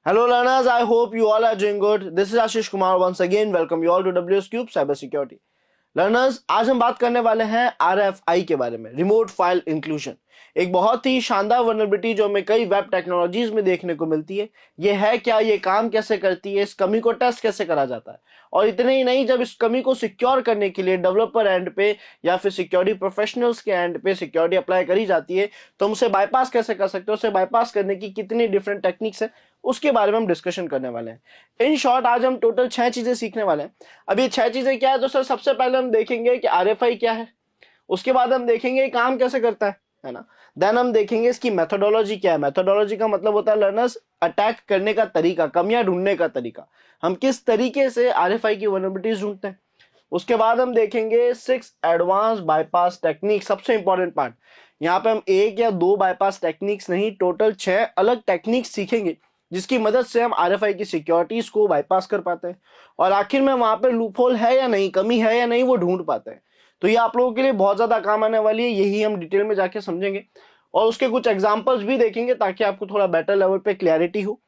Hello learners, I hope you all are doing good. This is Ashish Kumar once again. Welcome you all to WS Cube Cyber Security. Learners, आज हम बात करने वाले हैं RFI के बारे में, रिमोट फाइल इंक्लूजन। एक बहुत ही शानदार वल्नरेबिलिटी जो हमें कई वेब टेक्नोलॉजीज में देखने को मिलती है। ये है क्या, ये काम कैसे करती है, इस कमी को टेस्ट कैसे करा जाता है, और इतने ही नहीं, जब इस कमी को सिक्योर करने के लिए डेवलपर एंड पे या फिर सिक्योरिटी प्रोफेशनल्स के एंड पे सिक्योरिटी अप्लाई करी जाती है, तो हम उसे बाईपास कैसे कर सकते हैं, उसे बाईपास करने की कितनी डिफरेंट टेक्निक्स है, उसके बारे में हम डिस्कशन करने वाले हैं। इन शॉर्ट आज हम टोटल 6 चीजें सीखने वाले हैं। अब ये 6 चीजें क्या है, तो सर सबसे पहले हम देखेंगे कि आरएफआई क्या है, उसके बाद हम देखेंगे काम कैसे करता है ना। देन हम देखेंगे इसकी मेथोडोलॉजी क्या है। मेथोडोलॉजी का मतलब होता है लर्नर्स अटैक करने का तरीका, कमियां ढूंढने का तरीका, हम किस तरीके से आरएफआई की वल्नरेबिलिटीज ढूंढते हैं। उसके बाद हम देखेंगे 6 एडवांस बाईपास टेक्निक, सबसे इंपॉर्टेंट पार्ट। यहाँ पे हम एक या दो बाईपास टेक्निक्स नहीं, टोटल 6 अलग टेक्निक्स सीखेंगे जिसकी मदद से हम आरएफआई की सिक्योरिटीज को बाईपास कर पाते हैं, और आखिर में वहां पे लूपहोल है या नहीं, कमी है या नहीं, वो ढूंढ पाते हैं। तो ये आप लोगों के लिए बहुत ज्यादा काम आने वाली है, यही हम डिटेल में जाके समझेंगे और उसके कुछ एग्जांपल्स भी देखेंगे ताकि आपको थोड़ा बेटर लेवल पे क्लैरिटी हो।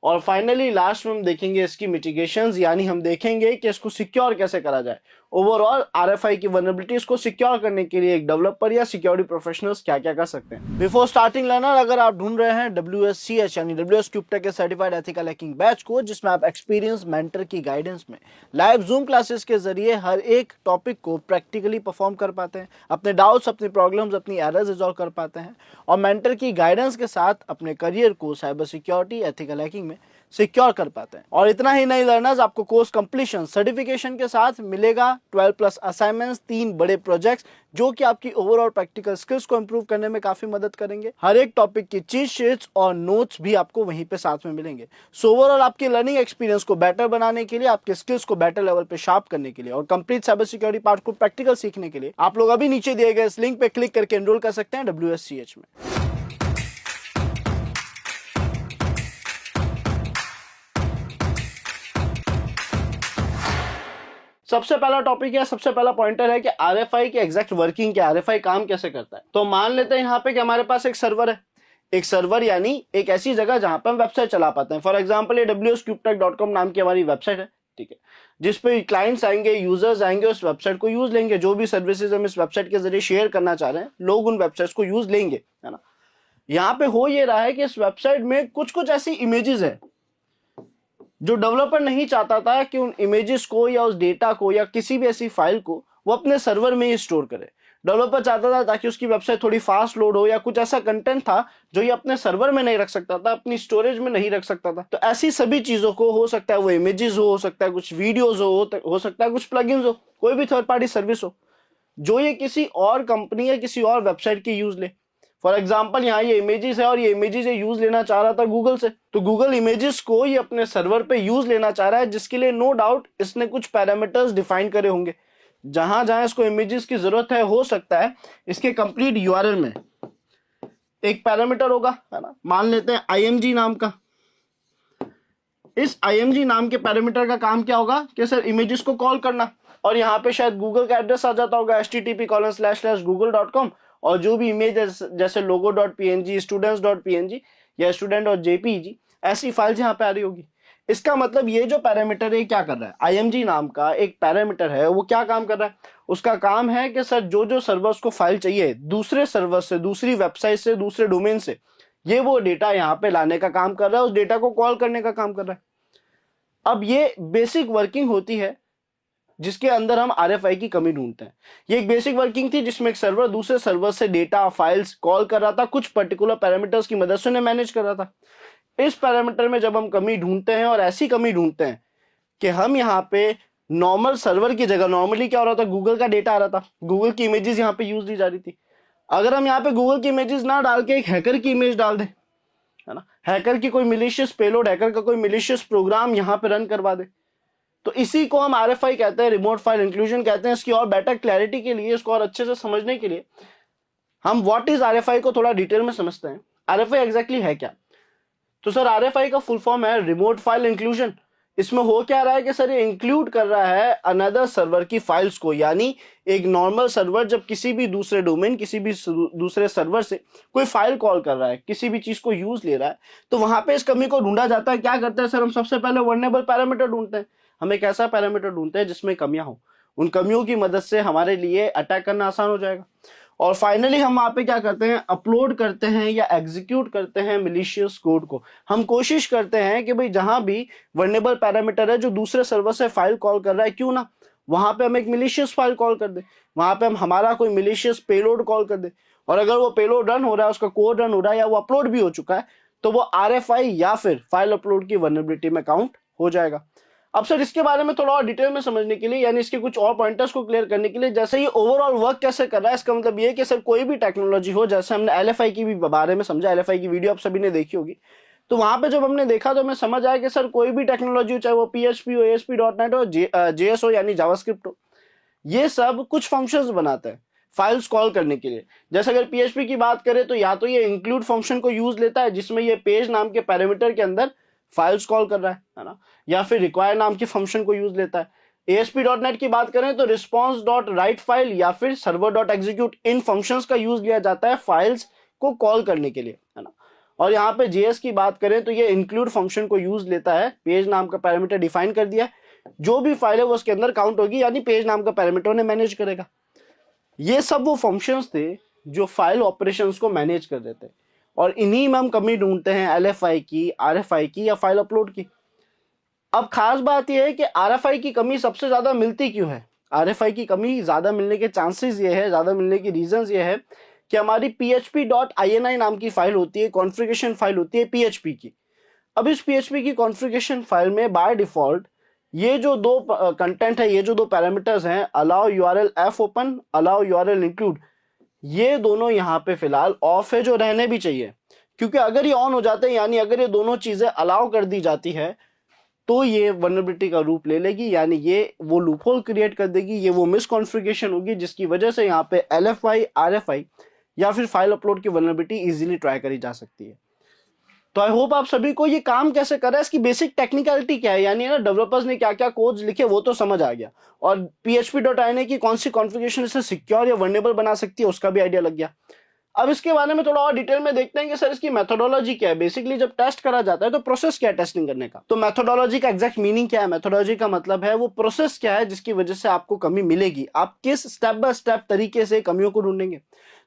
और फाइनली लास्ट में हम देखेंगे इसकी मिटिगेशंस, यानी हम देखेंगे कि इसको सिक्योर कैसे करा जाए। ओवरऑल आरएफआई की वल्नरेबिलिटीज को सिक्योर करने के लिए एक डेवलपर या सिक्योरिटी प्रोफेशनल्स क्या क्या कर सकते हैं। बिफोर स्टार्टिंग लर्नर, अगर आप ढूंढ रहे हैं WSCH यानी WS क्यूबटेक के सर्टिफाइड एथिकल हैकिंग बैच को, जिसमें आप एक्सपीरियंस मेंटर की गाइडेंस में लाइव जूम क्लासेस के जरिए हर एक टॉपिक को प्रैक्टिकली परफॉर्म कर पाते हैं, अपने डाउट्स, अपनी प्रॉब्लम्स, अपनी एरर्स रिजॉल्व कर पाते हैं, और मेंटर की गाइडेंस के साथ अपने करियर को साइबर सिक्योरिटी एथिकल हैकिंग में सिक्योर कर पाते हैं। और इतना ही नहीं लर्नर्स, आपको कोर्स कंप्लीशन सर्टिफिकेशन के साथ मिलेगा 12+ असाइनमेंट्स, 3 बड़े प्रोजेक्ट्स जो कि आपकी ओवरऑल प्रैक्टिकल स्किल्स को इंप्रूव करने में काफी मदद करेंगे। हर एक टॉपिक की चीट शीट्स और नोट्स भी आपको वहीं पे साथ में मिलेंगे। सो ओवरऑल आपकी लर्निंग एक्सपीरियंस को बेटर बनाने के लिए, आपके स्किल्स को बेटर लेवल पे शार्प करने के लिए और कंप्लीट साइबर सिक्योरिटी पार्ट को प्रैक्टिकल सीखने के लिए आप लोग अभी नीचे दिए गए इस लिंक पे क्लिक करके एनरोल कर सकते हैं WSCH में। सबसे पहला टॉपिक है, सबसे पहला पॉइंटर है कि आरएफआई की एग्जैक्ट वर्किंग क्या है, आरएफआई काम कैसे करता है। तो मान लेते हैं यहाँ पे कि हमारे पास एक सर्वर है। एक सर्वर यानी एक ऐसी जगह जहां पर हम वेबसाइट चला पाते हैं। फॉर एग्जांपल ये wscubetech.com नाम की हमारी वेबसाइट है, ठीक है, जिसपे क्लाइंट्स आएंगे, यूजर्स आएंगे, उस वेबसाइट को यूज लेंगे। जो भी सर्विसेज हम इस वेबसाइट के जरिए शेयर करना चाह रहे हैं, लोग उन वेबसाइट्स को यूज लेंगे, है ना। यहाँ पे हो ये रहा है कि इस वेबसाइट में कुछ कुछ ऐसी इमेजेस है जो डेवलपर नहीं चाहता था कि उन इमेजेस को या उस डेटा को या किसी भी ऐसी फाइल को वो अपने सर्वर में ही स्टोर करे। डेवलपर चाहता था ताकि उसकी वेबसाइट थोड़ी फास्ट लोड हो, या कुछ ऐसा कंटेंट था जो ये अपने सर्वर में नहीं रख सकता था, अपनी स्टोरेज में नहीं रख सकता था। तो ऐसी सभी चीजों को, हो सकता है वो इमेजेस हो सकता है कुछ वीडियोज हो सकता है कुछ प्लगइन्स हो, कोई भी थर्ड पार्टी सर्विस हो, जो ये किसी और कंपनी या किसी और वेबसाइट की यूज ले। फॉर एग्जाम्पल यहाँ ये इमेजेस है और ये इमेजेस ये यूज लेना चाह रहा था गूगल से, तो गूगल इमेजेस को ये अपने सर्वर पे यूज लेना चाह रहा है, जिसके लिए नो डाउट इसने कुछ पैरामीटर्स डिफाइन करे होंगे। जहां जहां इसको इमेजेस की जरूरत है, हो सकता है इसके कंप्लीट यूआरएल में एक पैरामीटर होगा, है ना। मान लेते हैं IMG नाम का। इस IMG नाम के पैरामीटर का काम क्या होगा कि सर इमेजेस को कॉल करना, और यहाँ पे शायद गूगल का एड्रेस आ जाता होगा http://google.com, और जो भी इमेज जैसे logo.png, students.png या student.jpg ऐसी फाइल्स यहाँ पे आ रही होगी। इसका मतलब ये जो पैरामीटर है क्या कर रहा है, IMG नाम का एक पैरामीटर है, वो क्या काम कर रहा है, उसका काम है कि सर जो जो सर्वर्स को फाइल चाहिए दूसरे सर्वर से, दूसरी वेबसाइट से, दूसरे डोमेन से, ये वो डेटा यहाँ पे लाने का काम कर रहा है, उस डेटा को कॉल करने का काम कर रहा है। अब ये बेसिक वर्किंग होती है जिसके अंदर हम आरएफआई की कमी ढूंढते हैं। ये एक बेसिक वर्किंग थी जिसमें एक सर्वर दूसरे सर्वर से डेटा फाइल्स कॉल कर रहा था, कुछ पर्टिकुलर पैरामीटर्स की मदद से उन्हें मैनेज कर रहा था। इस पैरामीटर में जब हम कमी ढूंढते हैं, और ऐसी कमी ढूंढते हैं कि हम यहाँ पे नॉर्मल सर्वर की जगह, नॉर्मली क्या हो रहा था, गूगल का डेटा आ रहा था, गूगल की इमेजेस यहाँ पे यूज ली जा रही थी। अगर हम यहाँ पे गूगल की इमेजेस ना डाल के एक हैकर की इमेज डाल दें, है ना, हैकर की कोई मिलिशियस पेलोड, हैकर का कोई मिलिशियस प्रोग्राम यहाँ पे रन करवा दे, तो इसी को हम आरएफआई कहते हैं, रिमोट फाइल इंक्लूजन कहते हैं। इसकी और बेटर क्लैरिटी के लिए, इसको और अच्छे से समझने के लिए हम व्हाट इज आरएफआई को थोड़ा डिटेल में समझते हैं। आरएफआई एग्जैक्टली है क्या। तो सर आरएफआई का फुल फॉर्म है रिमोट फाइल इंक्लूजन, इसमें हो क्या रहा है कि सर ये इंक्लूड कर रहा है अनदर सर्वर की फाइल्स को, यानी एक नॉर्मल सर्वर जब किसी भी दूसरे डोमेन, किसी भी दूसरे सर्वर से कोई फाइल कॉल कर रहा है, किसी भी चीज को यूज ले रहा है, तो वहां पे इस कमी को ढूंढा जाता है। क्या करते हैं सर, हम सबसे पहले वर्नेबल पैरामीटर ढूंढते हैं। हम एक ऐसा पैरामीटर ढूंढते हैं जिसमें कमियां हो, उन कमियों की मदद से हमारे लिए अटैक करना आसान हो जाएगा। और फाइनली हम वहां पे क्या करते हैं, अपलोड करते हैं या एग्जीक्यूट करते हैं मिलिशियस कोड को। हम कोशिश करते हैं कि भाई जहां भी वर्नेबल पैरामीटर है जो दूसरे सर्वर से फाइल कॉल कर रहा है, क्यों ना वहां पे हम एक मिलिशियस फाइल कॉल कर दे, वहां पे हम हमारा कोई मिलिशियस पेलोड कॉल कर दे। और अगर वो पेलोड रन हो रहा है, उसका कोड रन हो रहा है या वो अपलोड भी हो चुका है, तो वो RFI या फिर फाइल अपलोड की वल्नरेबिलिटी में काउंट हो जाएगा। अब सर इसके बारे में थोड़ा और डिटेल में समझने के लिए, यानी इसके कुछ और पॉइंटर्स को क्लियर करने के लिए, जैसे ये ओवरऑल वर्क कैसे कर रहा है, इसका मतलब ये है कि सर कोई भी टेक्नोलॉजी हो, जैसे हमने LFI की भी बारे में समझा, LFI की वीडियो आप सभी ने देखी होगी, तो वहां पे जब हमने देखा तो हमें समझ आया कि सर कोई भी टेक्नोलॉजी हो, चाहे वो PHP हो, ASP.NET हो, JS हो यानी जावास्क्रिप्ट हो, ये सब कुछ फंक्शंस बनाता है फाइल्स कॉल करने के लिए। जैसे अगर PHP की बात करें तो या तो ये इंक्लूड फंक्शन को यूज लेता है जिसमें ये पेज नाम के पैरामीटर के अंदर फाइल्स कॉल कर रहा है ना, या फिर रिक्वायर नाम की फंक्शन को यूज लेता है। ASP.NET की बात करें तो रिस्पॉन्स डॉट राइट फाइल या फिर सर्वर डॉट एग्जीक्यूट, इन फंक्शंस का यूज लिया जाता है फाइल्स को कॉल करने के लिए, है ना। और यहाँ पे JS की बात करें तो ये इंक्लूड फंक्शन को यूज लेता है, पेज नाम का पैरामीटर डिफाइन कर दिया है, जो भी फाइल है वो उसके अंदर काउंट होगी, यानी पेज नाम का पैरामीटर ने मैनेज करेगा। ये सब वो फंक्शंस थे जो फाइल ऑपरेशंस को मैनेज कर देते हैं, और इन्हीं में हम कमी ढूंढते हैं LFI की, RFI की या फाइल अपलोड की। अब खास बात यह है कि RFI की कमी सबसे ज्यादा मिलती क्यों है। RFI की कमी ज्यादा मिलने के चांसेस ये है, ज्यादा मिलने की रीजंस ये है कि हमारी php.ini नाम की फाइल होती है, कॉन्फ़िगरेशन फाइल होती है PHP की। अब इस PHP की कॉन्फ़िगरेशन फाइल में बाय डिफॉल्ट ये जो दो कंटेंट है, ये जो दो पैरामीटर्स हैं, allow URL f open, allow URL include, ये दोनों यहाँ पे फिलहाल ऑफ है, जो रहने भी चाहिए। क्योंकि अगर ये ऑन हो जाते हैं, यानी अगर ये दोनों चीजें अलाउ कर दी जाती है, तो ये वल्नरेबिलिटी का रूप ले लेगी, यानी ये वो लूपहोल क्रिएट कर देगी, ये वो मिसकॉन्फ़िगरेशन होगी जिसकी वजह से यहाँ पे LFI, RFI या फिर फाइल अपलोड की वल्नरेबिलिटी इजीली ट्राई करी जा सकती है। तो आई होप आप सभी को ये काम कैसे कर रहा है, इसकी बेसिक टेक्निकलिटी क्या है, यानी ना डेवलपर्स ने क्या क्या कोड्स लिखे वो तो समझ आ गया, और php.ini की कौन सी कॉन्फ़िगरेशन इसे सिक्योर या वर्नेबल बना सकती है उसका भी आइडिया लग गया। अब इसके बारे में थोड़ा और डिटेल में देखते हैं कि सर इसकी मेथोडोलॉजी क्या है। बेसिकली जब टेस्ट करा जाता है तो प्रोसेस क्या है टेस्टिंग करने का, तो मेथोडोलॉजी का एग्जैक्ट मीनिंग क्या है। मेथोडोलॉजी का मतलब है वो प्रोसेस क्या है जिसकी वजह से आपको कमी मिलेगी, आप किस स्टेप बाय स्टेप तरीके से कमियों को ढूंढेंगे।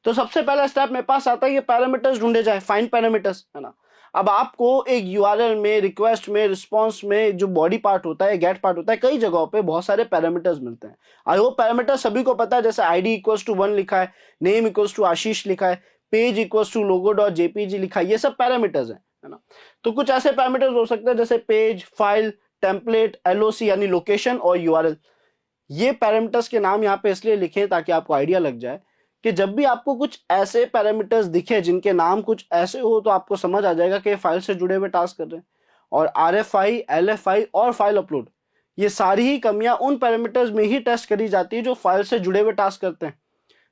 तो सबसे पहला स्टेप मेरे पास आता है ये पैरामीटर्स ढूंढे जाए, फाइंड पैरामीटर्स, है ना। अब आपको एक URL में, रिक्वेस्ट में, रिस्पॉन्स में जो बॉडी पार्ट होता है, गेट पार्ट होता है, कई जगहों पे बहुत सारे पैरामीटर्स मिलते हैं। आई होप पैरामीटर सभी को पता है, जैसे ID इक्वल्स टू 1 लिखा है, नेम इक्वल्स टू आशीष लिखा है, page equals to logo dot JPG लिखा है, ये सब पैरामीटर्स हैं, है ना। तो कुछ ऐसे पैरामीटर्स हो सकते हैं जैसे पेज, फाइल, टेम्पलेट, LOC यानी लोकेशन और URL। ये पैरामीटर्स के नाम यहाँ पे इसलिए लिखे ताकि आपको आइडिया लग जाए कि जब भी आपको कुछ ऐसे पैरामीटर्स दिखे जिनके नाम कुछ ऐसे हो, तो आपको समझ आ जाएगा कि फाइल से जुड़े हुए टास्क कर रहे हैं। और RFI, LFI और फाइल अपलोड, ये सारी ही कमियां उन पैरामीटर्स में ही टेस्ट करी जाती है जो फाइल से जुड़े हुए टास्क करते हैं।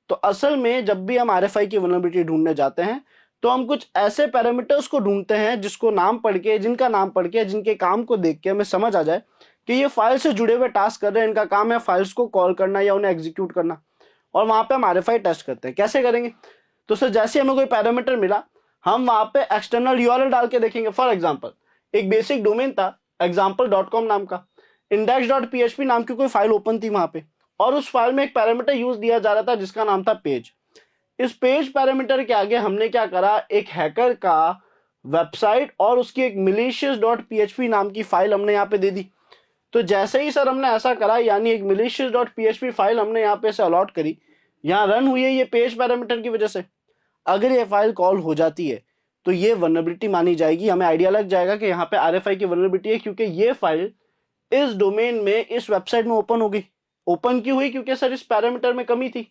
तो असल में जब भी हम RFI की वल्नरेबिलिटी ढूंढने जाते हैं तो हम कुछ ऐसे पैरामीटर्स को ढूंढते हैं जिसको नाम पढ़ के, जिनका नाम पढ़ के, जिनके काम को देख के हमें समझ आ जाए कि ये फाइल से जुड़े हुए टास्क कर रहे हैं, इनका काम है फाइल्स को कॉल करना या उन्हें एग्जीक्यूट करना। और वहां पे हम RFI टेस्ट करते हैं। कैसे करेंगे, तो सर जैसे हमें कोई पैरामीटर मिला, हम वहां पे एक्सटर्नल URL डाल के देखेंगे। फॉर एग्जांपल एक बेसिक डोमेन था example.com नाम का, index.php नाम की कोई फाइल ओपन थी वहां पे, और उस फाइल में एक पैरामीटर यूज दिया जा रहा था जिसका नाम था पेज। इस पेज पैरामीटर के आगे हमने क्या करा, एक हैकर का वेबसाइट और उसकी एक malicious.php नाम की फाइल हमने यहाँ पे दे दी। तो जैसे ही सर हमने ऐसा करा, यानी एक malicious.php फाइल हमने यहाँ पे से अलॉट करी, यहाँ रन हुई है ये पेज पैरामीटर की वजह से। अगर ये फाइल कॉल हो जाती है तो ये वल्नरेबिलिटी मानी जाएगी, हमें आइडिया लग जाएगा कि यहाँ पे RFI की वल्नरेबिलिटी है, क्योंकि ये फाइल इस डोमेन में, इस वेबसाइट में ओपन होगी। ओपन क्यों हुई, क्योंकि सर इस पैरामीटर में कमी थी।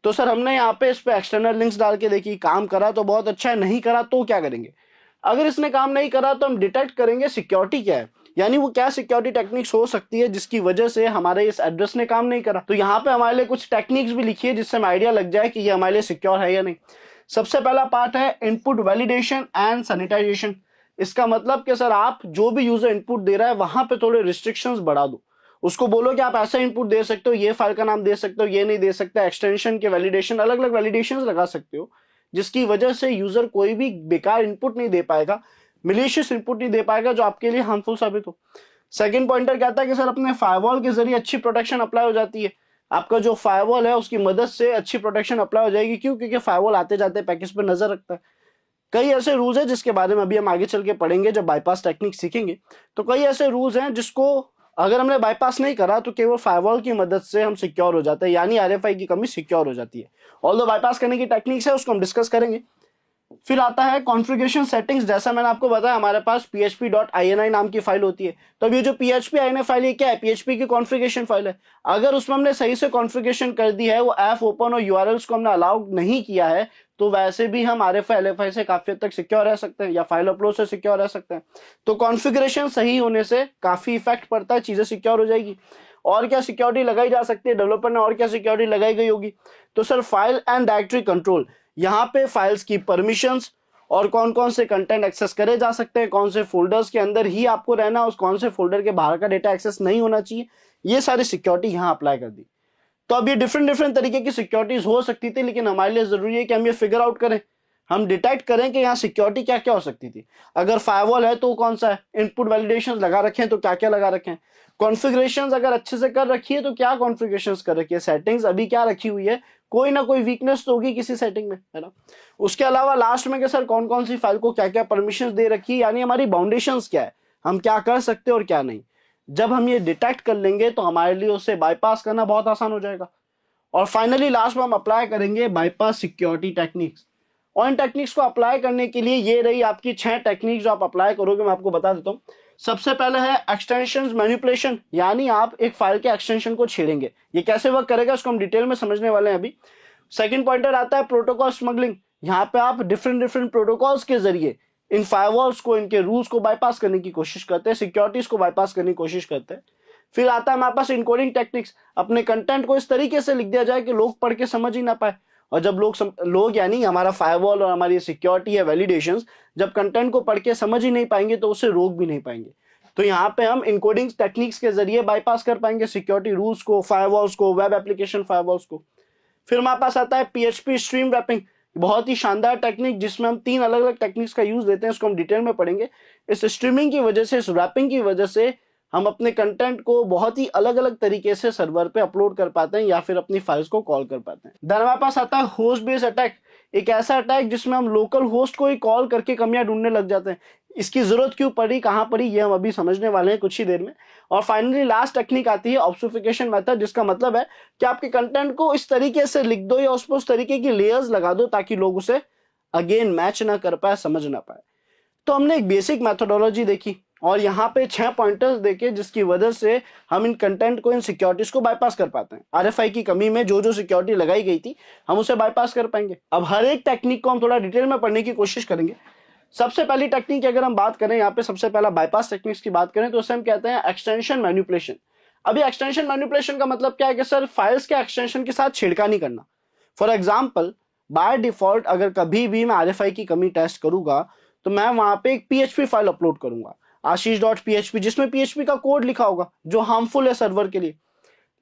तो सर हमने यहाँ पे इस पे एक्सटर्नल लिंक्स डाल के देखी, काम करा तो बहुत अच्छा है, नहीं करा तो क्या करेंगे। अगर इसने काम नहीं करा तो हम डिटेक्ट करेंगे सिक्योरिटी क्या है, यानी वो क्या सिक्योरिटी टेक्निक्स हो सकती है जिसकी वजह से हमारे इस एड्रेस ने काम नहीं करा। तो यहाँ पे हमारे लिए कुछ टेक्निक्स भी लिखी है जिससे हमें आइडिया लग जाए कि ये हमारे लिए सिक्योर है या नहीं। सबसे पहला पार्ट है इनपुट वैलिडेशन एंड सैनिटाइजेशन। इसका मतलब कि सर आप जो भी यूजर इनपुट दे रहा है वहां पे थोड़े रिस्ट्रिक्शंस बढ़ा दो, उसको बोलो कि आप ऐसा इनपुट दे सकते हो, ये फाइल का नाम दे सकते हो, ये नहीं दे सकते, एक्सटेंशन के वैलिडेशन, अलग अलग वैलिडेशन लगा सकते हो, जिसकी वजह से यूजर कोई भी बेकार इनपुट नहीं दे पाएगा, मिलीशियस इनपुट नहीं दे पाएगा जो आपके लिए हार्मफुल साबित हो। सेकंड पॉइंटर कहता है कि सर अपने फायरवॉल के जरिए अच्छी प्रोटेक्शन अप्लाई हो जाती है, आपका जो फायरवॉल है उसकी मदद से अच्छी प्रोटेक्शन अप्लाई हो जाएगी। क्यों? क्योंकि फायरवॉल आते जाते पैकेज पर नजर रखता है। कई ऐसे रूल्स हैं जिसके बारे में अभी हम आगे चल के पढ़ेंगे जब बाईपास टेक्निक सीखेंगे। तो कई ऐसे रूल्स हैं जिसको अगर हमने बाईपास नहीं करा तो केवल फायरवॉल की मदद से हम सिक्योर हो जाते हैं, यानी आरएफआई की कमी सिक्योर हो जाती है। ऑल्दो बाईपास करने की टेक्निक्स है उसको हम डिस्कस करेंगे। फिर आता है कॉन्फ़िगरेशन सेटिंग्स। जैसा मैंने आपको बताया हमारे पास php.ini नाम की फाइल होती है। तो अब ये जो php.ini फाइल है क्या है? php की कॉन्फ़िगरेशन फाइल है। अगर उसमें हमने सही से कॉन्फ़िगरेशन कर दी है, वो ऐप ओपन और यूआरएल्स को हमने अलाउ नहीं किया है, तो वैसे भी हम आरएफआई एलएफआई से काफी हद तक सिक्योर रह सकते हैं या फाइल अपलोड से सिक्योर रह सकते हैं। तो कॉन्फ़िगरेशन सही होने से काफी इफेक्ट पड़ता है, चीजें सिक्योर हो जाएगी। और क्या सिक्योरिटी लगाई जा सकती है डेवलपर ने, और क्या सिक्योरिटी लगाई गई होगी? तो sir file and directory control, यहाँ पे फाइल्स की परमिशंस और कौन कौन से कंटेंट एक्सेस करे जा सकते हैं, कौन से फोल्डर्स के अंदर ही आपको रहना, उस कौन से फोल्डर के बाहर का डेटा एक्सेस नहीं होना चाहिए, ये सारी सिक्योरिटी यहाँ अप्लाई कर दी। तो अब ये डिफरेंट डिफरेंट तरीके की सिक्योरिटीज हो सकती थी, लेकिन हमारे लिए जरूरी है कि हम ये फिगर आउट करें, हम डिटेक्ट करें कि यहाँ सिक्योरिटी क्या क्या हो सकती थी। अगर फायरवॉल है तो कौन सा है, इनपुट वैलिडेशन लगा रखे हैं तो क्या क्या लगा रखे हैं, कॉन्फ़िगरेशन अगर अच्छे से कर रखी है तो क्या कॉन्फ़िगरेशन कर रखी है, सेटिंग्स अभी क्या रखी हुई है, कोई ना कोई वीकनेस तो होगी किसी सेटिंग में, है ना। उसके अलावा लास्ट में कि सर कौन कौन सी फाइल को क्या क्या परमिशन दे रखी है, यानी हमारी बाउंडेशंस क्या है, हम क्या कर सकते हैं और क्या नहीं। जब हम ये डिटेक्ट कर लेंगे तो हमारे लिए उसे बाईपास करना बहुत आसान हो जाएगा। और फाइनली लास्ट में हम अप्लाई करेंगे बाईपास सिक्योरिटी टेक्निक्स। और इन टेक्निक्स को अप्लाई करने के लिए ये रही आपकी 6 टेक्निक्स जो आप अप्लाई करोगे, मैं आपको बता देता हूँ। सबसे पहले है एक्सटेंशन मैनिपुलेशन, यानी आप एक फाइल के एक्सटेंशन को छेड़ेंगे। ये कैसे वर्क करेगा उसको हम डिटेल में समझने वाले हैं अभी। सेकंड पॉइंटर आता है प्रोटोकॉल स्मगलिंग, यहाँ पे आप डिफरेंट डिफरेंट प्रोटोकॉल्स के जरिए इन फायरवॉल्स को, इनके रूल्स को बाईपास करने की कोशिश करते हैं, सिक्योरिटीज को बाईपास करने की कोशिश करते हैं। फिर आता है हमारे पास इनकोडिंग टेक्निक्स, अपने कंटेंट को इस तरीके से लिख दिया जाए कि लोग पढ़ के समझ ही ना पाए। और जब लोग यानी हमारा फायरवॉल और हमारी सिक्योरिटी है वैलिडेशंस, जब कंटेंट को पढ़ के समझ ही नहीं पाएंगे तो उसे रोक भी नहीं पाएंगे। तो यहाँ पे हम इनकोडिंग टेक्निक्स के जरिए बाईपास कर पाएंगे सिक्योरिटी रूल्स को, फायरवॉल्स को, वेब एप्लीकेशन फायरवॉल्स को। फिर हमारे पास आता है पीएचपी स्ट्रीम रैपिंग, बहुत ही शानदार टेक्निक जिसमें हम 3 अलग अलग टेक्निक्स का यूज लेते हैं, उसको हम डिटेल में पढ़ेंगे। इस स्ट्रीमिंग की वजह से, इस रैपिंग की वजह से हम अपने कंटेंट को बहुत ही अलग अलग तरीके से सर्वर पे अपलोड कर पाते हैं या फिर अपनी फाइल्स को कॉल कर पाते हैं। देन हमारे पास आता है होस्ट बेस्ड अटैक, एक ऐसा अटैक जिसमें हम लोकल होस्ट को ही कॉल करके कमियां ढूंढने लग जाते हैं। इसकी जरूरत क्यों पड़ी, कहां पड़ी, ये हम अभी समझने वाले हैं कुछ ही देर में। और फाइनली लास्ट टेक्निक आती है ऑब्सुफिकेशन मेथड, जिसका मतलब है कि आपके कंटेंट को इस तरीके से लिख दो या उस पर उस तरीके की लेयर्स लगा दो ताकि लोग उसे अगेन मैच ना कर पाए, समझ ना पाए। तो हमने एक बेसिक मेथोडोलॉजी देखी और यहाँ पे 6 पॉइंटर्स देखे जिसकी वजह से हम इन कंटेंट को, इन सिक्योरिटीज को बाईपास कर पाते हैं। आरएफआई की कमी में जो जो सिक्योरिटी लगाई गई थी हम उसे बाईपास कर पाएंगे। अब हर एक टेक्निक को हम थोड़ा डिटेल में पढ़ने की कोशिश करेंगे। सबसे पहली टेक्निक की अगर हम बात करें, यहाँ पे सबसे पहला बाईपास टेक्निक्स की बात करें तो उसे हम कहते हैं एक्सटेंशन मैनिपुलेशन। अभी एक्सटेंशन मैनिपुलेशन का मतलब क्या है कि सर फाइल्स के एक्सटेंशन के साथ छेड़खानी करना। फॉर एग्जाम्पल, बाय डिफॉल्ट अगर कभी भी मैं आरएफआई की कमी टेस्ट करूंगा तो मैं वहां पे एक पीएचपी फाइल अपलोड करूंगा, आशीष.php, जिसमें पीएचपी का कोड लिखा होगा जो हार्मफुल है सर्वर के लिए।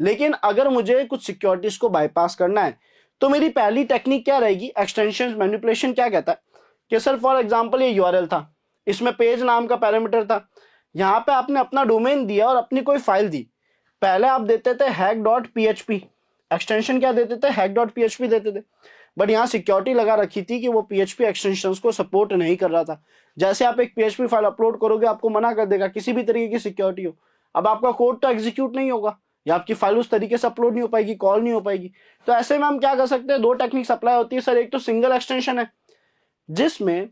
लेकिन अगर मुझे कुछ सिक्योरिटीज को बाईपास करना है तो मेरी पहली टेक्निक क्या रहेगी, एक्सटेंशन मैनिपुलेशन। क्या कहता है कि सर फॉर एग्जांपल ये यूआरएल था, इसमें पेज नाम का पैरामीटर था, यहाँ पे आपने अपना डोमेन दिया और अपनी कोई फाइल दी। पहले आप देते थे hack.php, एक्सटेंशन क्या देते थे, hack.php देते थे। बट यहाँ सिक्योरिटी लगा रखी थी कि वो पीएचपी एक्सटेंशंस को सपोर्ट नहीं कर रहा था। जैसे आप एक पीएचपी फाइल अपलोड करोगे आपको मना कर देगा, किसी भी तरीके की सिक्योरिटी हो। अब आपका कोड तो एग्जीक्यूट नहीं होगा या आपकी फाइल उस तरीके से अपलोड नहीं हो पाएगी, कॉल नहीं हो पाएगी। तो ऐसे में हम क्या कर सकते हैं, 2 टेक्निक्स अप्लाई होती है सर। एक तो सिंगल एक्सटेंशन है जिसमें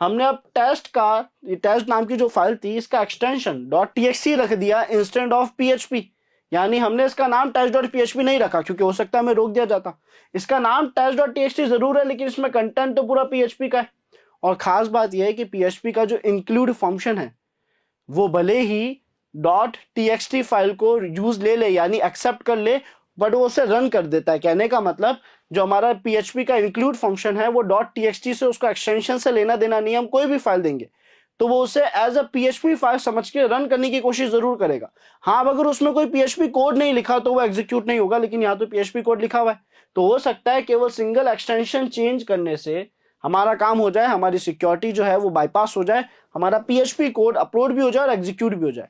हमने अब टेस्ट नाम की जो फाइल थी इसका एक्सटेंशन .txt रख दिया इंस्टेंट ऑफ php, यानी हमने इसका नाम test.php नहीं रखा क्योंकि हो सकता है हमें रोक दिया जाता। इसका नाम test.txt जरूर है लेकिन इसमें कंटेंट तो पूरा php का है। और खास बात यह है कि php का जो इंक्लूड फंक्शन है वो भले ही .txt फाइल को यूज ले ले यानी एक्सेप्ट कर ले, बट वो उसे रन कर देता है। कहने का मतलब जो हमारा php का इंक्लूड फंक्शन है वो .txt से, उसका एक्सटेंशन से लेना देना नहीं है। हम कोई भी फाइल देंगे तो वो उसे एज अ PHP फाइल समझ के रन करने की कोशिश जरूर करेगा। हाँ, अब अगर उसमें कोई PHP कोड नहीं लिखा तो वो एग्जीक्यूट नहीं होगा, लेकिन यहाँ तो PHP कोड लिखा हुआ है, तो हो सकता है केवल सिंगल एक्सटेंशन चेंज करने से हमारा काम हो जाए, हमारी सिक्योरिटी जो है वो बाईपास हो जाए, हमारा PHP कोड अपलोड भी हो जाए और एग्जीक्यूट भी हो जाए।